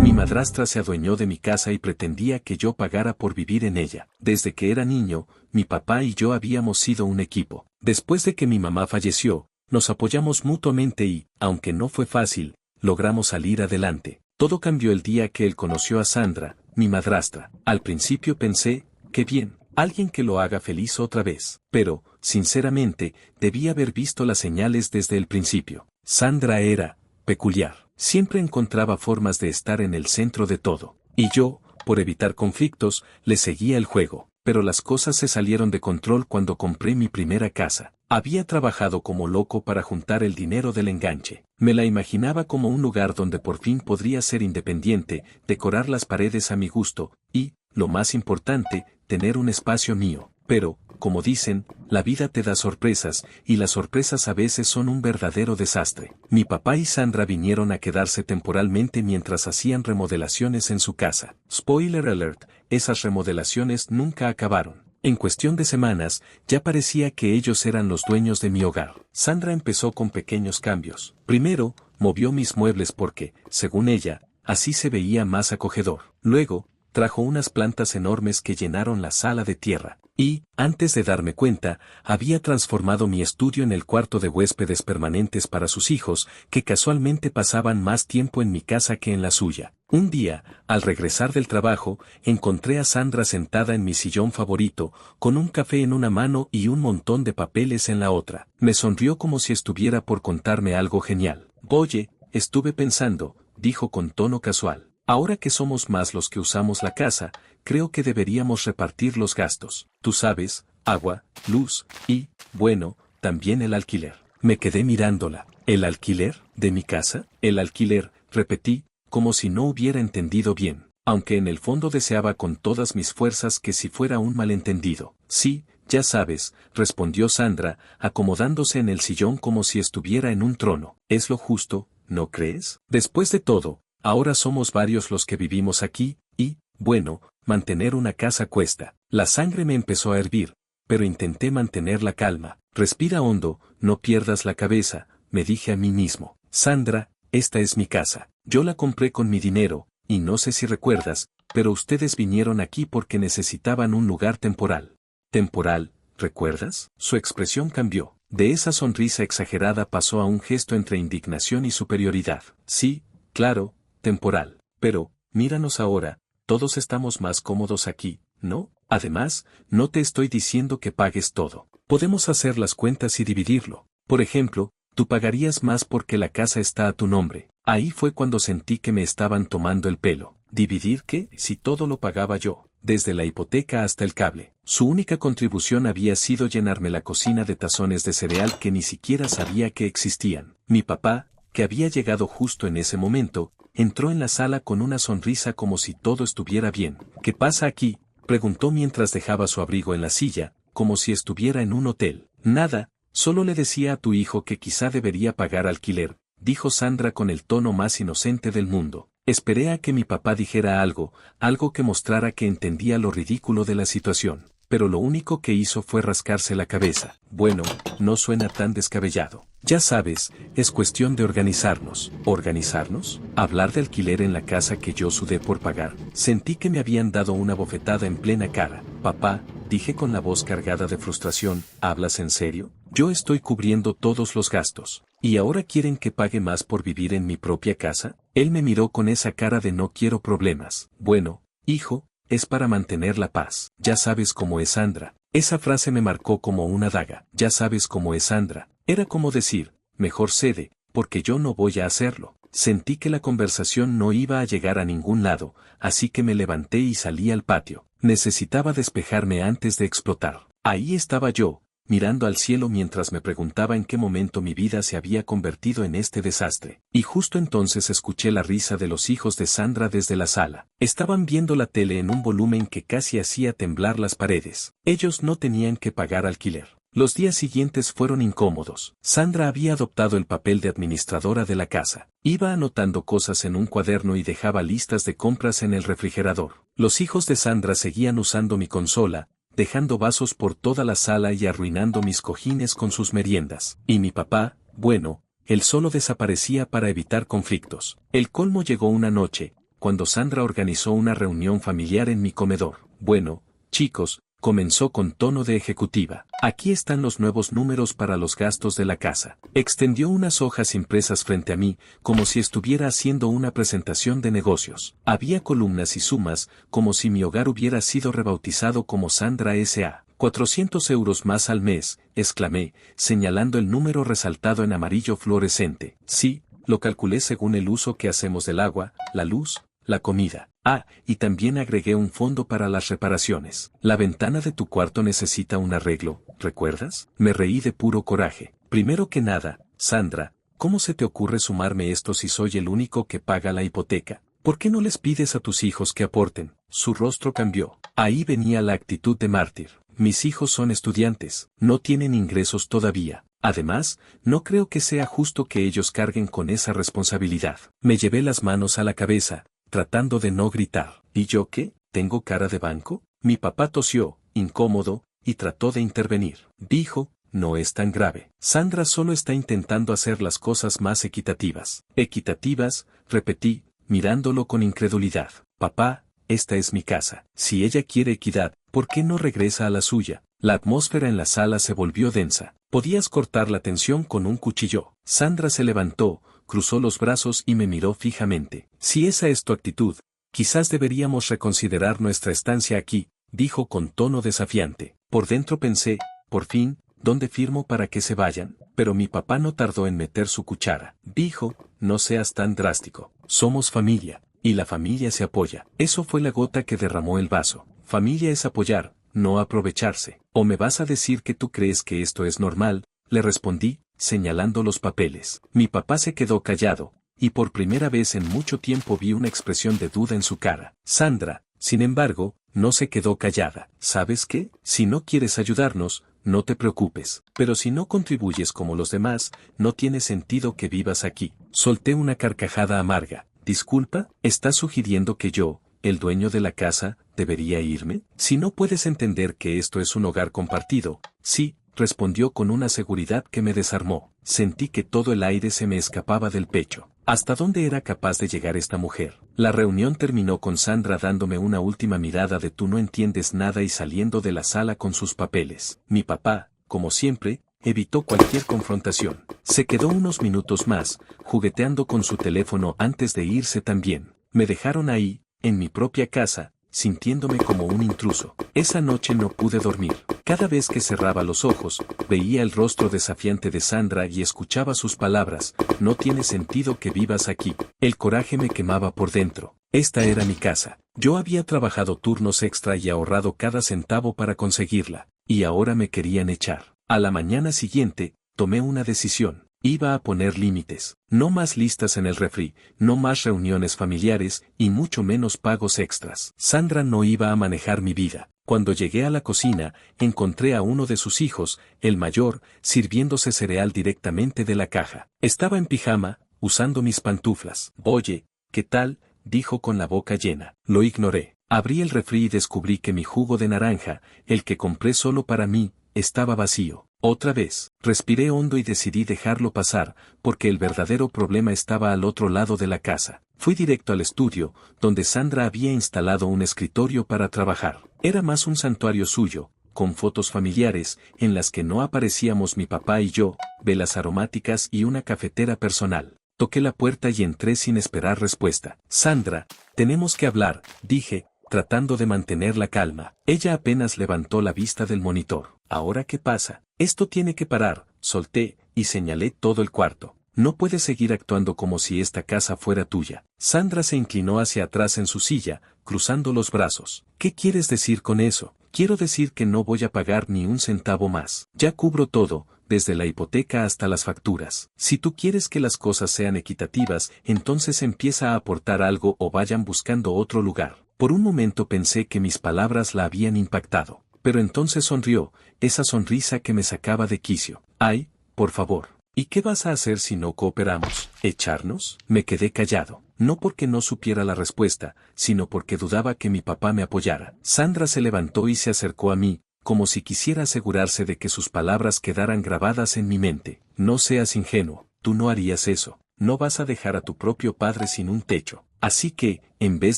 Mi madrastra se adueñó de mi casa y pretendía que yo pagara por vivir en ella. Desde que era niño, mi papá y yo habíamos sido un equipo. Después de que mi mamá falleció, nos apoyamos mutuamente y, aunque no fue fácil, logramos salir adelante. Todo cambió el día que él conoció a Sandra, mi madrastra. Al principio pensé, qué bien, alguien que lo haga feliz otra vez. Pero, sinceramente, debí haber visto las señales desde el principio. Sandra era peculiar. Siempre encontraba formas de estar en el centro de todo. Y yo, por evitar conflictos, le seguía el juego. Pero las cosas se salieron de control cuando compré mi primera casa. Había trabajado como loco para juntar el dinero del enganche. Me la imaginaba como un lugar donde por fin podría ser independiente, decorar las paredes a mi gusto, y, lo más importante, tener un espacio mío. Pero, como dicen, la vida te da sorpresas, y las sorpresas a veces son un verdadero desastre. Mi papá y Sandra vinieron a quedarse temporalmente mientras hacían remodelaciones en su casa. Spoiler alert, esas remodelaciones nunca acabaron. En cuestión de semanas, ya parecía que ellos eran los dueños de mi hogar. Sandra empezó con pequeños cambios. Primero, movió mis muebles porque, según ella, así se veía más acogedor. Luego, trajo unas plantas enormes que llenaron la sala de tierra. Y, antes de darme cuenta, había transformado mi estudio en el cuarto de huéspedes permanentes para sus hijos, que casualmente pasaban más tiempo en mi casa que en la suya. Un día, al regresar del trabajo, encontré a Sandra sentada en mi sillón favorito, con un café en una mano y un montón de papeles en la otra. Me sonrió como si estuviera por contarme algo genial. Oye, estuve pensando, dijo con tono casual. Ahora que somos más los que usamos la casa, creo que deberíamos repartir los gastos. Tú sabes, agua, luz, y, bueno, también el alquiler. Me quedé mirándola. ¿El alquiler? ¿De mi casa? El alquiler, repetí, como si no hubiera entendido bien, aunque en el fondo deseaba con todas mis fuerzas que si fuera un malentendido. Sí, ya sabes, respondió Sandra, acomodándose en el sillón como si estuviera en un trono. Es lo justo, ¿no crees? Después de todo, ahora somos varios los que vivimos aquí, y, bueno, mantener una casa cuesta. La sangre me empezó a hervir, pero intenté mantener la calma. Respira hondo, no pierdas la cabeza, me dije a mí mismo. Sandra, esta es mi casa. Yo la compré con mi dinero, y no sé si recuerdas, pero ustedes vinieron aquí porque necesitaban un lugar temporal. ¿Temporal, recuerdas? Su expresión cambió. De esa sonrisa exagerada pasó a un gesto entre indignación y superioridad. Sí, claro, temporal. Pero, míranos ahora, todos estamos más cómodos aquí, ¿no? Además, no te estoy diciendo que pagues todo. Podemos hacer las cuentas y dividirlo. Por ejemplo, tú pagarías más porque la casa está a tu nombre. Ahí fue cuando sentí que me estaban tomando el pelo. ¿Dividir qué? Si todo lo pagaba yo, desde la hipoteca hasta el cable. Su única contribución había sido llenarme la cocina de tazones de cereal que ni siquiera sabía que existían. Mi papá, que había llegado justo en ese momento, entró en la sala con una sonrisa como si todo estuviera bien. ¿Qué pasa aquí?, preguntó mientras dejaba su abrigo en la silla, como si estuviera en un hotel. Nada, solo le decía a tu hijo que quizá debería pagar alquiler, dijo Sandra con el tono más inocente del mundo. Esperé a que mi papá dijera algo que mostrara que entendía lo ridículo de la situación, pero lo único que hizo fue rascarse la cabeza. Bueno, no suena tan descabellado. Ya sabes, es cuestión de organizarnos. ¿Organizarnos? ¿Hablar de alquiler en la casa que yo sudé por pagar? Sentí que me habían dado una bofetada en plena cara. Papá, dije con la voz cargada de frustración, ¿hablas en serio? Yo estoy cubriendo todos los gastos. ¿Y ahora quieren que pague más por vivir en mi propia casa? Él me miró con esa cara de no quiero problemas. Bueno, hijo, es para mantener la paz. Ya sabes cómo es Sandra. Esa frase me marcó como una daga. Ya sabes cómo es Sandra. Era como decir, mejor cede, porque yo no voy a hacerlo. Sentí que la conversación no iba a llegar a ningún lado, así que me levanté y salí al patio. Necesitaba despejarme antes de explotar. Ahí estaba yo, mirando al cielo mientras me preguntaba en qué momento mi vida se había convertido en este desastre. Y justo entonces escuché la risa de los hijos de Sandra desde la sala. Estaban viendo la tele en un volumen que casi hacía temblar las paredes. Ellos no tenían que pagar alquiler. Los días siguientes fueron incómodos. Sandra había adoptado el papel de administradora de la casa. Iba anotando cosas en un cuaderno y dejaba listas de compras en el refrigerador. Los hijos de Sandra seguían usando mi consola, dejando vasos por toda la sala y arruinando mis cojines con sus meriendas. Y mi papá, bueno, él solo desaparecía para evitar conflictos. El colmo llegó una noche, cuando Sandra organizó una reunión familiar en mi comedor. Bueno, chicos, comenzó con tono de ejecutiva. Aquí están los nuevos números para los gastos de la casa. Extendió unas hojas impresas frente a mí, como si estuviera haciendo una presentación de negocios. Había columnas y sumas, como si mi hogar hubiera sido rebautizado como Sandra S.A. 400 euros más al mes, exclamé, señalando el número resaltado en amarillo fluorescente. Sí, lo calculé según el uso que hacemos del agua, la luz, la comida. Ah, y también agregué un fondo para las reparaciones. La ventana de tu cuarto necesita un arreglo, ¿recuerdas? Me reí de puro coraje. Primero que nada, Sandra, ¿cómo se te ocurre sumarme esto si soy el único que paga la hipoteca? ¿Por qué no les pides a tus hijos que aporten? Su rostro cambió. Ahí venía la actitud de mártir. Mis hijos son estudiantes, no tienen ingresos todavía. Además, no creo que sea justo que ellos carguen con esa responsabilidad. Me llevé las manos a la cabeza, tratando de no gritar. ¿Y yo qué? ¿Tengo cara de banco? Mi papá tosió, incómodo, y trató de intervenir. Dijo, no es tan grave. Sandra solo está intentando hacer las cosas más equitativas. ¿Equitativas? Repetí, mirándolo con incredulidad. Papá, esta es mi casa. Si ella quiere equidad, ¿por qué no regresa a la suya? La atmósfera en la sala se volvió densa. Podías cortar la tensión con un cuchillo. Sandra se levantó, cruzó los brazos y me miró fijamente. Si esa es tu actitud, quizás deberíamos reconsiderar nuestra estancia aquí, dijo con tono desafiante. Por dentro pensé, por fin, ¿dónde firmo para que se vayan? Pero mi papá no tardó en meter su cuchara. Dijo, no seas tan drástico. Somos familia, y la familia se apoya. Eso fue la gota que derramó el vaso. Familia es apoyar, no aprovecharse. ¿O me vas a decir que tú crees que esto es normal? Le respondí, señalando los papeles. Mi papá se quedó callado, y por primera vez en mucho tiempo vi una expresión de duda en su cara. Sandra, sin embargo, no se quedó callada. ¿Sabes qué? Si no quieres ayudarnos, no te preocupes. Pero si no contribuyes como los demás, no tiene sentido que vivas aquí. Solté una carcajada amarga. Disculpa, ¿estás sugiriendo que yo, el dueño de la casa, debería irme? Si no puedes entender que esto es un hogar compartido. Sí, respondió con una seguridad que me desarmó. Sentí que todo el aire se me escapaba del pecho. ¿Hasta dónde era capaz de llegar esta mujer? La reunión terminó con Sandra dándome una última mirada de tú no entiendes nada y saliendo de la sala con sus papeles. Mi papá, como siempre, evitó cualquier confrontación. Se quedó unos minutos más, jugueteando con su teléfono antes de irse también. Me dejaron ahí, en mi propia casa, sintiéndome como un intruso. Esa noche no pude dormir. Cada vez que cerraba los ojos, veía el rostro desafiante de Sandra y escuchaba sus palabras, no tiene sentido que vivas aquí. El coraje me quemaba por dentro. Esta era mi casa. Yo había trabajado turnos extra y ahorrado cada centavo para conseguirla, y ahora me querían echar. A la mañana siguiente, tomé una decisión. Iba a poner límites. No más listas en el refri, no más reuniones familiares y mucho menos pagos extras. Sandra no iba a manejar mi vida. Cuando llegué a la cocina, encontré a uno de sus hijos, el mayor, sirviéndose cereal directamente de la caja. Estaba en pijama, usando mis pantuflas. Oye, ¿qué tal? Dijo con la boca llena. Lo ignoré. Abrí el refri y descubrí que mi jugo de naranja, el que compré solo para mí, estaba vacío. Otra vez, respiré hondo y decidí dejarlo pasar, porque el verdadero problema estaba al otro lado de la casa. Fui directo al estudio, donde Sandra había instalado un escritorio para trabajar. Era más un santuario suyo, con fotos familiares, en las que no aparecíamos mi papá y yo, velas aromáticas y una cafetera personal. Toqué la puerta y entré sin esperar respuesta. Sandra, tenemos que hablar, dije, tratando de mantener la calma. Ella apenas levantó la vista del monitor. ¿Ahora qué pasa? Esto tiene que parar, solté, y señalé todo el cuarto. No puedes seguir actuando como si esta casa fuera tuya. Sandra se inclinó hacia atrás en su silla, cruzando los brazos. ¿Qué quieres decir con eso? Quiero decir que no voy a pagar ni un centavo más. Ya cubro todo, desde la hipoteca hasta las facturas. Si tú quieres que las cosas sean equitativas, entonces empieza a aportar algo o vayan buscando otro lugar. Por un momento pensé que mis palabras la habían impactado, pero entonces sonrió, esa sonrisa que me sacaba de quicio. Ay, por favor. ¿Y qué vas a hacer si no cooperamos? ¿Echarnos? Me quedé callado, no porque no supiera la respuesta, sino porque dudaba que mi papá me apoyara. Sandra se levantó y se acercó a mí, como si quisiera asegurarse de que sus palabras quedaran grabadas en mi mente. No seas ingenuo, tú no harías eso. no vas a dejar a tu propio padre sin un techo. Así que, en vez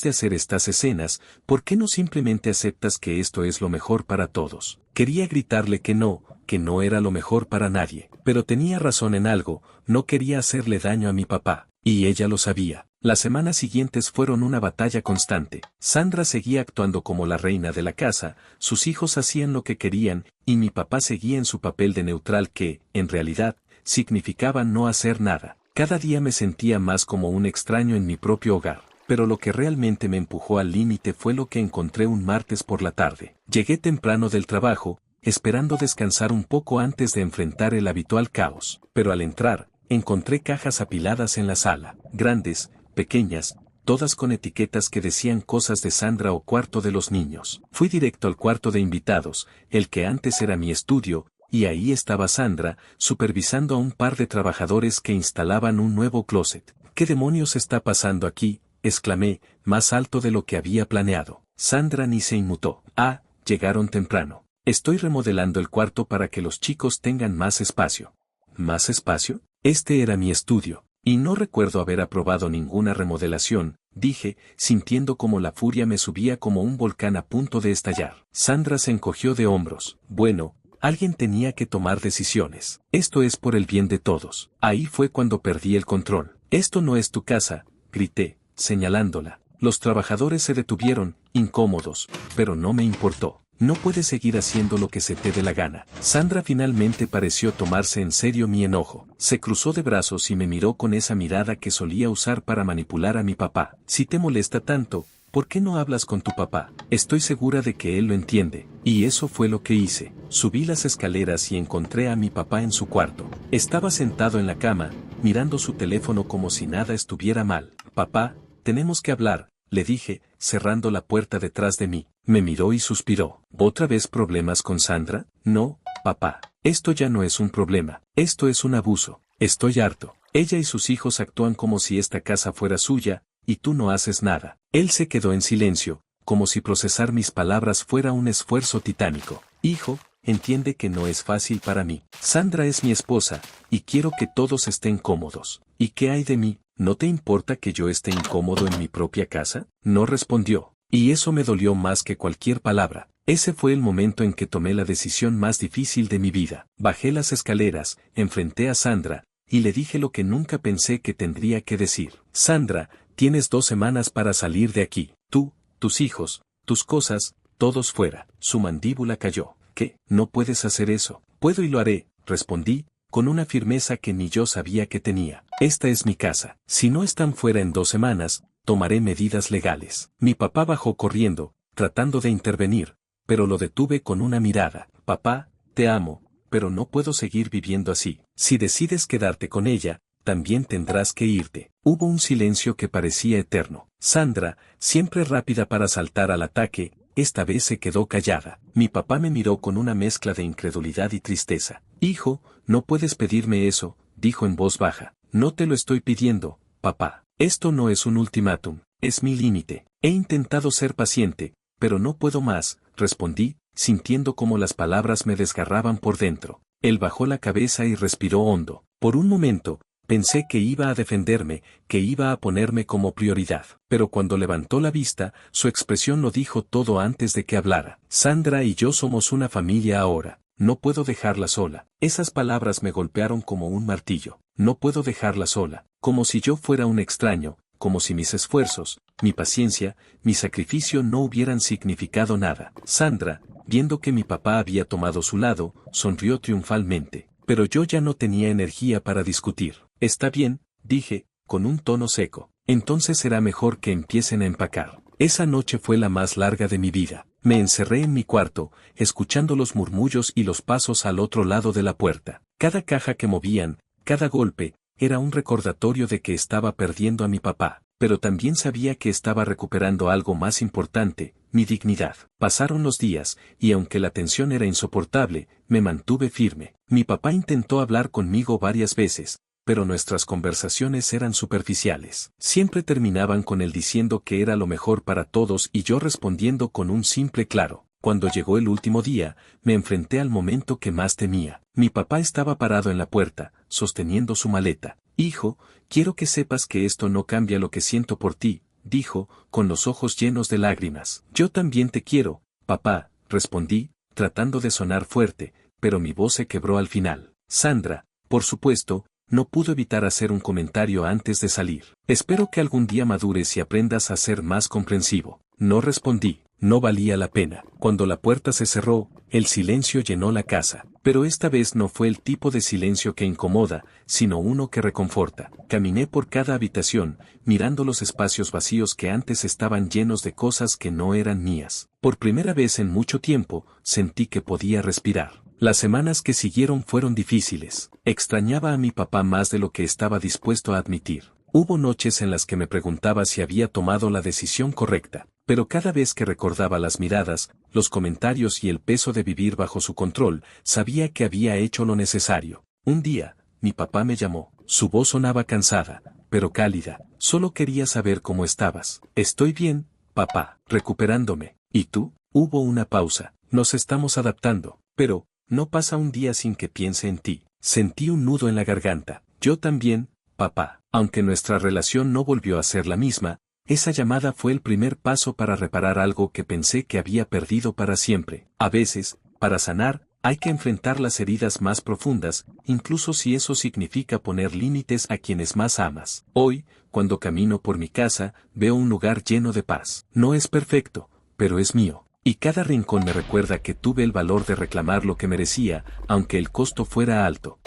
de hacer estas escenas, ¿por qué no simplemente aceptas que esto es lo mejor para todos? Quería gritarle que no era lo mejor para nadie, pero tenía razón en algo, no quería hacerle daño a mi papá, y ella lo sabía. Las semanas siguientes fueron una batalla constante. Sandra seguía actuando como la reina de la casa, sus hijos hacían lo que querían, y mi papá seguía en su papel de neutral que, en realidad, significaba no hacer nada. Cada día me sentía más como un extraño en mi propio hogar, pero lo que realmente me empujó al límite fue lo que encontré un martes por la tarde. Llegué temprano del trabajo, esperando descansar un poco antes de enfrentar el habitual caos, pero al entrar, encontré cajas apiladas en la sala, grandes, pequeñas, todas con etiquetas que decían cosas de Sandra o cuarto de los niños. Fui directo al cuarto de invitados, el que antes era mi estudio, y ahí estaba Sandra, supervisando a un par de trabajadores que instalaban un nuevo closet. ¿Qué demonios está pasando aquí?, exclamé, más alto de lo que había planeado. Sandra ni se inmutó. Ah, llegaron temprano. Estoy remodelando el cuarto para que los chicos tengan más espacio. ¿Más espacio? Este era mi estudio, y no recuerdo haber aprobado ninguna remodelación, dije, sintiendo como la furia me subía como un volcán a punto de estallar. Sandra se encogió de hombros. Bueno, alguien tenía que tomar decisiones. Esto es por el bien de todos. Ahí fue cuando perdí el control. Esto no es tu casa, grité, señalándola. Los trabajadores se detuvieron, incómodos, pero no me importó. No puedes seguir haciendo lo que se te dé la gana. Sandra finalmente pareció tomarse en serio mi enojo. Se cruzó de brazos y me miró con esa mirada que solía usar para manipular a mi papá. Si te molesta tanto, ¿por qué no hablas con tu papá? Estoy segura de que él lo entiende. Y eso fue lo que hice. Subí las escaleras y encontré a mi papá en su cuarto. Estaba sentado en la cama, mirando su teléfono como si nada estuviera mal. Papá, tenemos que hablar, le dije, cerrando la puerta detrás de mí. Me miró y suspiró. ¿Otra vez problemas con Sandra? No, papá. Esto ya no es un problema. Esto es un abuso. Estoy harto. Ella y sus hijos actúan como si esta casa fuera suya, y tú no haces nada. Él se quedó en silencio, como si procesar mis palabras fuera un esfuerzo titánico. Hijo, entiende que no es fácil para mí. Sandra es mi esposa, y quiero que todos estén cómodos. ¿Y qué hay de mí? ¿No te importa que yo esté incómodo en mi propia casa? No respondió. Y eso me dolió más que cualquier palabra. Ese fue el momento en que tomé la decisión más difícil de mi vida. Bajé las escaleras, enfrenté a Sandra, y le dije lo que nunca pensé que tendría que decir. Sandra, tienes 2 semanas para salir de aquí. Tú, tus hijos, tus cosas, todos fuera. Su mandíbula cayó. ¿Qué? No puedes hacer eso. Puedo y lo haré, respondí, con una firmeza que ni yo sabía que tenía. Esta es mi casa. Si no están fuera en 2 semanas, tomaré medidas legales. Mi papá bajó corriendo, tratando de intervenir, pero lo detuve con una mirada. Papá, te amo, pero no puedo seguir viviendo así. Si decides quedarte con ella, también tendrás que irte. Hubo un silencio que parecía eterno. Sandra, siempre rápida para saltar al ataque, esta vez se quedó callada. Mi papá me miró con una mezcla de incredulidad y tristeza. Hijo, no puedes pedirme eso, dijo en voz baja. No te lo estoy pidiendo, papá. Esto no es un ultimátum, es mi límite. He intentado ser paciente, pero no puedo más, respondí, sintiendo como las palabras me desgarraban por dentro. Él bajó la cabeza y respiró hondo. Por un momento, pensé que iba a defenderme, que iba a ponerme como prioridad. Pero cuando levantó la vista, su expresión lo dijo todo antes de que hablara. Sandra y yo somos una familia ahora. No puedo dejarla sola. Esas palabras me golpearon como un martillo. No puedo dejarla sola, como si yo fuera un extraño, como si mis esfuerzos, mi paciencia, mi sacrificio no hubieran significado nada. Sandra, viendo que mi papá había tomado su lado, sonrió triunfalmente. Pero yo ya no tenía energía para discutir. Está bien, dije, con un tono seco. Entonces será mejor que empiecen a empacar. Esa noche fue la más larga de mi vida. Me encerré en mi cuarto, escuchando los murmullos y los pasos al otro lado de la puerta. Cada caja que movían, cada golpe, era un recordatorio de que estaba perdiendo a mi papá, pero también sabía que estaba recuperando algo más importante, mi dignidad. Pasaron los días, y aunque la tensión era insoportable, me mantuve firme. Mi papá intentó hablar conmigo varias veces, pero nuestras conversaciones eran superficiales. Siempre terminaban con él diciendo que era lo mejor para todos y yo respondiendo con un simple claro. Cuando llegó el último día, me enfrenté al momento que más temía. Mi papá estaba parado en la puerta, sosteniendo su maleta. Hijo, quiero que sepas que esto no cambia lo que siento por ti, dijo, con los ojos llenos de lágrimas. Yo también te quiero, papá, respondí, tratando de sonar fuerte, pero mi voz se quebró al final. Sandra, por supuesto, no pudo evitar hacer un comentario antes de salir. Espero que algún día madures y aprendas a ser más comprensivo. No respondí, no valía la pena. Cuando la puerta se cerró, el silencio llenó la casa. Pero esta vez no fue el tipo de silencio que incomoda, sino uno que reconforta. Caminé por cada habitación, mirando los espacios vacíos que antes estaban llenos de cosas que no eran mías. Por primera vez en mucho tiempo, sentí que podía respirar. Las semanas que siguieron fueron difíciles. Extrañaba a mi papá más de lo que estaba dispuesto a admitir. Hubo noches en las que me preguntaba si había tomado la decisión correcta, pero cada vez que recordaba las miradas, los comentarios y el peso de vivir bajo su control, sabía que había hecho lo necesario. Un día, mi papá me llamó. Su voz sonaba cansada, pero cálida. Solo quería saber cómo estabas. Estoy bien, papá, recuperándome. ¿Y tú? Hubo una pausa. Nos estamos adaptando, pero no pasa un día sin que piense en ti. Sentí un nudo en la garganta. Yo también, papá. Aunque nuestra relación no volvió a ser la misma, esa llamada fue el primer paso para reparar algo que pensé que había perdido para siempre. A veces, para sanar, hay que enfrentar las heridas más profundas, incluso si eso significa poner límites a quienes más amas. Hoy, cuando camino por mi casa, veo un lugar lleno de paz. No es perfecto, pero es mío. Y cada rincón me recuerda que tuve el valor de reclamar lo que merecía, aunque el costo fuera alto.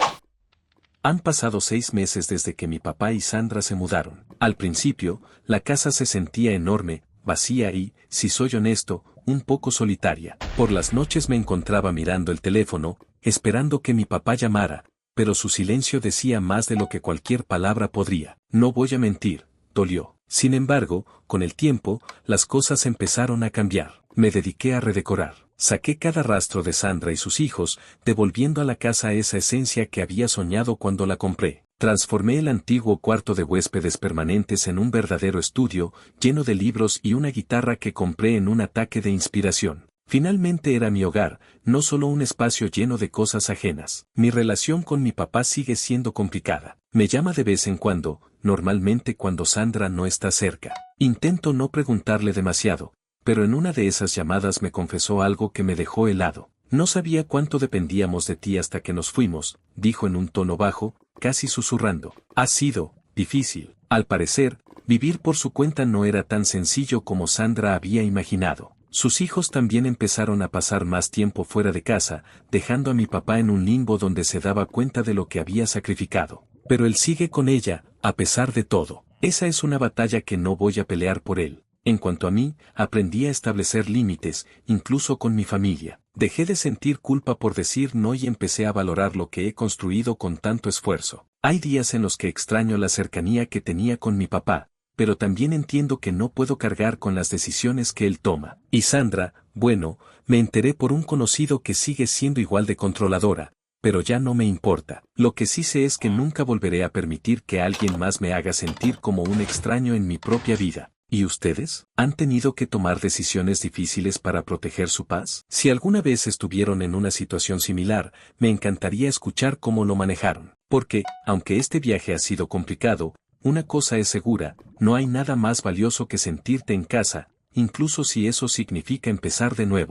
Han pasado 6 meses desde que mi papá y Sandra se mudaron. Al principio, la casa se sentía enorme, vacía y, si soy honesto, un poco solitaria. Por las noches me encontraba mirando el teléfono, esperando que mi papá llamara, pero su silencio decía más de lo que cualquier palabra podría. No voy a mentir, dolió. Sin embargo, con el tiempo, las cosas empezaron a cambiar. Me dediqué a redecorar. Saqué cada rastro de Sandra y sus hijos, devolviendo a la casa esa esencia que había soñado cuando la compré. Transformé el antiguo cuarto de huéspedes permanentes en un verdadero estudio, lleno de libros y una guitarra que compré en un ataque de inspiración. Finalmente era mi hogar, no solo un espacio lleno de cosas ajenas. Mi relación con mi papá sigue siendo complicada. Me llama de vez en cuando, normalmente cuando Sandra no está cerca. Intento no preguntarle demasiado, pero en una de esas llamadas me confesó algo que me dejó helado. No sabía cuánto dependíamos de ti hasta que nos fuimos, dijo en un tono bajo, casi susurrando. Ha sido difícil. Al parecer, vivir por su cuenta no era tan sencillo como Sandra había imaginado. Sus hijos también empezaron a pasar más tiempo fuera de casa, dejando a mi papá en un limbo donde se daba cuenta de lo que había sacrificado. Pero él sigue con ella, a pesar de todo. Esa es una batalla que no voy a pelear por él. En cuanto a mí, aprendí a establecer límites, incluso con mi familia. Dejé de sentir culpa por decir no y empecé a valorar lo que he construido con tanto esfuerzo. Hay días en los que extraño la cercanía que tenía con mi papá, pero también entiendo que no puedo cargar con las decisiones que él toma. Y Sandra, bueno, me enteré por un conocido que sigue siendo igual de controladora, pero ya no me importa. Lo que sí sé es que nunca volveré a permitir que alguien más me haga sentir como un extraño en mi propia vida. ¿Y ustedes? ¿Han tenido que tomar decisiones difíciles para proteger su paz? Si alguna vez estuvieron en una situación similar, me encantaría escuchar cómo lo manejaron. Porque, aunque este viaje ha sido complicado, una cosa es segura, no hay nada más valioso que sentirte en casa, incluso si eso significa empezar de nuevo.